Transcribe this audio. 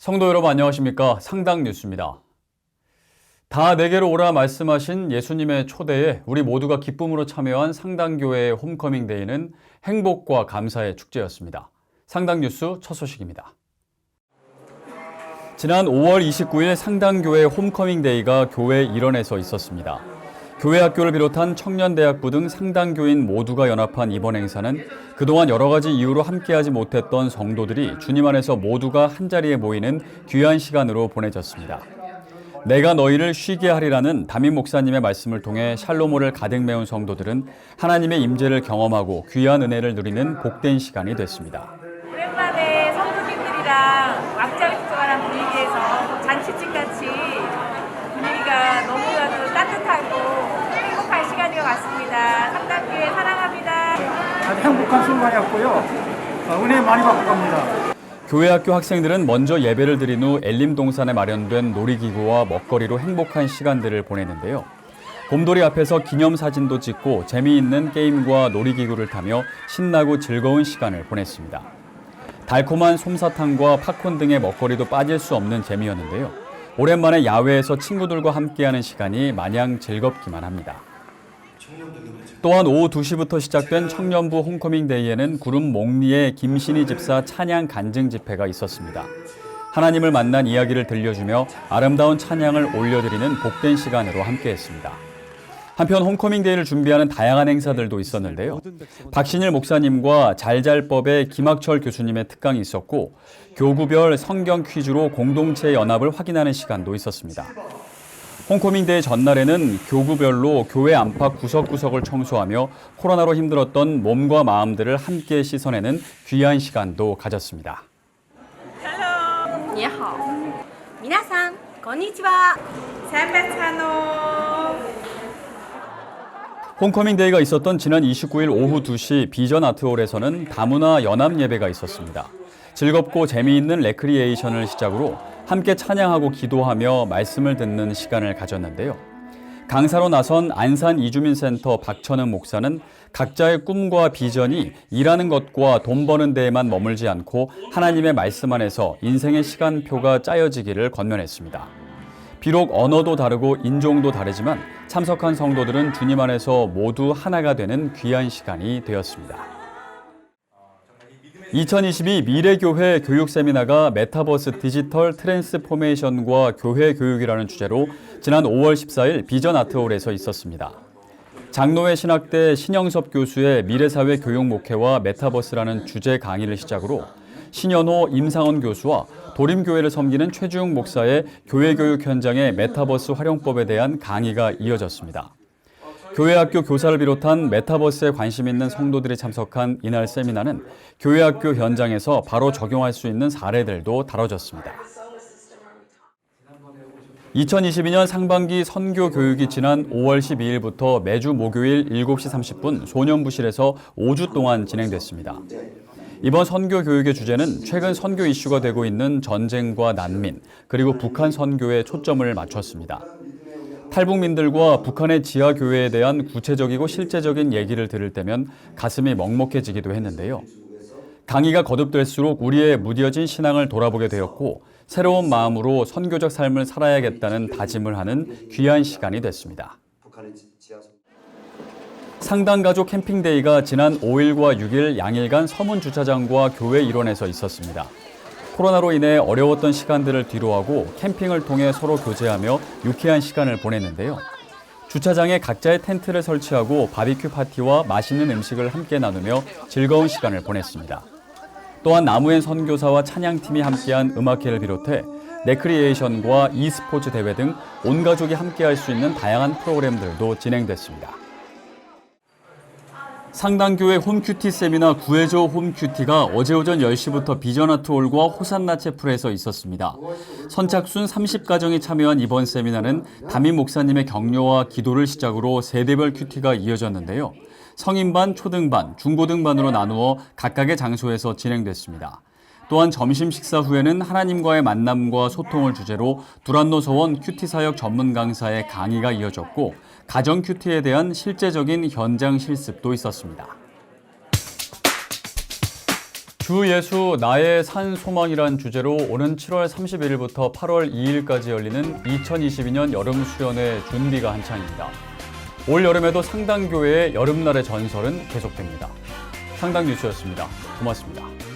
성도 여러분 안녕하십니까? 상당 뉴스입니다. 다 내게로 오라 말씀하신 예수님의 초대에 우리 모두가 기쁨으로 참여한 상당교회의 홈커밍데이는 행복과 감사의 축제였습니다. 상당 뉴스 첫 소식입니다. 지난 5월 29일 상당교회 홈커밍데이가 교회 일원에서 있었습니다. 교회 학교를 비롯한 청년대학부 등 상당교인 모두가 연합한 이번 행사는 그동안 여러 가지 이유로 함께하지 못했던 성도들이 주님 안에서 모두가 한자리에 모이는 귀한 시간으로 보내졌습니다. 내가 너희를 쉬게 하리라는 담임 목사님의 말씀을 통해 샬롬을 가득 메운 성도들은 하나님의 임재를 경험하고 귀한 은혜를 누리는 복된 시간이 됐습니다. 오랜만에 성도님들이랑 왁자지껄한 분위기에서 잔치집같이 분위기가 너무나도 따뜻하고 행복한 시간인 것 같습니다. 상당교회 사랑합니다. 아주 행복한 순간이었고요. 은혜 많이 받고 갑니다. 교회 학교 학생들은 먼저 예배를 드린 후 엘림동산에 마련된 놀이기구와 먹거리로 행복한 시간들을 보내는데요. 곰돌이 앞에서 기념사진도 찍고 재미있는 게임과 놀이기구를 타며 신나고 즐거운 시간을 보냈습니다. 달콤한 솜사탕과 팝콘 등의 먹거리도 빠질 수 없는 재미였는데요. 오랜만에 야외에서 친구들과 함께하는 시간이 마냥 즐겁기만 합니다. 또한 오후 2시부터 시작된 청년부 홈커밍데이에는 구름 몽리의 김신희 집사 찬양 간증 집회가 있었습니다. 하나님을 만난 이야기를 들려주며 아름다운 찬양을 올려드리는 복된 시간으로 함께했습니다. 한편 홈커밍데이를 준비하는 다양한 행사들도 있었는데요. 박신일 목사님과 잘잘법의 김학철 교수님의 특강이 있었고 교구별 성경 퀴즈로 공동체 연합을 확인하는 시간도 있었습니다. 홈커밍데이 전날에는 교구별로 교회 안팎 구석구석을 청소하며 코로나로 힘들었던 몸과 마음들을 함께 씻어내는 귀한 시간도 가졌습니다. 你好。皆さん、こんにちは。홈커밍데이가 있었던 지난 29일 오후 2시 비전 아트홀에서는 다문화 연합 예배가 있었습니다. 즐겁고 재미있는 레크리에이션을 시작으로 함께 찬양하고 기도하며 말씀을 듣는 시간을 가졌는데요. 강사로 나선 안산 이주민센터 박천은 목사는 각자의 꿈과 비전이 일하는 것과 돈 버는 데에만 머물지 않고 하나님의 말씀 안에서 인생의 시간표가 짜여지기를 권면했습니다. 비록 언어도 다르고 인종도 다르지만 참석한 성도들은 주님 안에서 모두 하나가 되는 귀한 시간이 되었습니다. 2022 미래교회 교육 세미나가 메타버스 디지털 트랜스포메이션과 교회 교육이라는 주제로 지난 5월 14일 비전 아트홀에서 있었습니다. 장로회 신학대 신영섭 교수의 미래사회 교육 목회와 메타버스라는 주제 강의를 시작으로 신현호 임상원 교수와 도림교회를 섬기는 최주웅 목사의 교회 교육 현장의 메타버스 활용법에 대한 강의가 이어졌습니다. 교회 학교 교사를 비롯한 메타버스에 관심 있는 성도들이 참석한 이날 세미나는 교회 학교 현장에서 바로 적용할 수 있는 사례들도 다뤄졌습니다. 2022년 상반기 선교 교육이 지난 5월 12일부터 매주 목요일 7시 30분 소년부실에서 5주 동안 진행됐습니다. 이번 선교 교육의 주제는 최근 선교 이슈가 되고 있는 전쟁과 난민, 그리고 북한 선교에 초점을 맞췄습니다. 탈북민들과 북한의 지하교회에 대한 구체적이고 실제적인 얘기를 들을 때면 가슴이 먹먹해지기도 했는데요. 강의가 거듭될수록 우리의 무뎌진 신앙을 돌아보게 되었고 새로운 마음으로 선교적 삶을 살아야겠다는 다짐을 하는 귀한 시간이 됐습니다. 상당가족 캠핑데이가 지난 5일과 6일 양일간 서문주차장과 교회 일원에서 있었습니다. 코로나로 인해 어려웠던 시간들을 뒤로하고 캠핑을 통해 서로 교제하며 유쾌한 시간을 보냈는데요. 주차장에 각자의 텐트를 설치하고 바비큐 파티와 맛있는 음식을 함께 나누며 즐거운 시간을 보냈습니다. 또한 나무엔 선교사와 찬양팀이 함께한 음악회를 비롯해 레크리에이션과 e스포츠 대회 등 온 가족이 함께할 수 있는 다양한 프로그램들도 진행됐습니다. 상당교회 홈큐티 세미나 구해줘 홈큐티가 어제 오전 10시부터 비전아트홀과 호산나 채플에서 있었습니다. 선착순 30가정이 참여한 이번 세미나는 담임 목사님의 격려와 기도를 시작으로 세대별 큐티가 이어졌는데요. 성인반, 초등반, 중고등반으로 나누어 각각의 장소에서 진행됐습니다. 또한 점심 식사 후에는 하나님과의 만남과 소통을 주제로 두란노 서원 큐티 사역 전문 강사의 강의가 이어졌고 가정 큐티에 대한 실제적인 현장 실습도 있었습니다. 주 예수 나의 산 소망이란 주제로 오는 7월 31일부터 8월 2일까지 열리는 2022년 여름 수련회 준비가 한창입니다. 올 여름에도 상당교회의 여름날의 전설은 계속됩니다. 상당 뉴스였습니다. 고맙습니다.